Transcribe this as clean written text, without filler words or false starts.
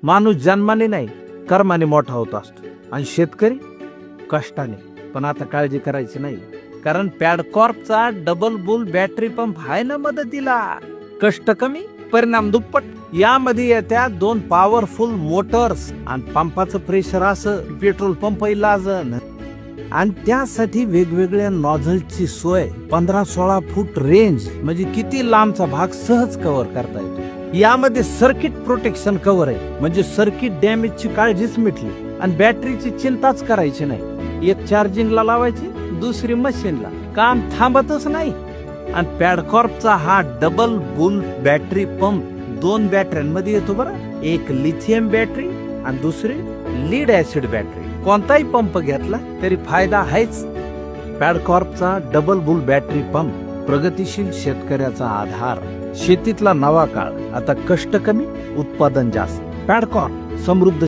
माणूस जन्माने नाही कर्माने मोठा होत असतो आणि शेतकरी कष्टाने. पण आता काळजी करायची नाही, कारण पॅडकॉर्पचा डबल बुल बॅटरी पंप आहे ना मदतीला. कष्ट कमी परिणाम दुप्पट. यामध्ये येत्या 2 पॉवरफुल मोटर्स आणि पंपाचं प्रेशर असं पेट्रोल पंप लाजन. आणि त्यासाठी वेगवेगळ्या नॉझलची सोय. 15-16 फूट रेंज म्हणजे किती लांबचा भाग सहज कव्हर करता येतो. यामध्ये सर्किट प्रोटेक्शन कव्हर आहे, म्हणजे सर्किट डॅमेजची काळजीच मिटली आणि बॅटरीची चिंताच करायची नाही. एक चार्जिंगला लावायची, दुसरी मशीनला. काम थांबतच नाही. आणि पॅडकॉर्पचा हा डबल बुल बॅटरी पंप 2 बॅटऱ्यांमध्ये येतो बरं. एक लिथियम बॅटरी आणि दुसरी लीड ऍसिड बॅटरी. कोणताही पंप घेतला तरी फायदा आहेच. पॅडकॉर्पचा डबल बुल बॅटरी पंप प्रगतिशील शेतकऱ्याचा आधार. शेतीतला नवा काळ. आता कष्ट कमी, उत्पादन जास्त. पॅडकॉर्प समृद्ध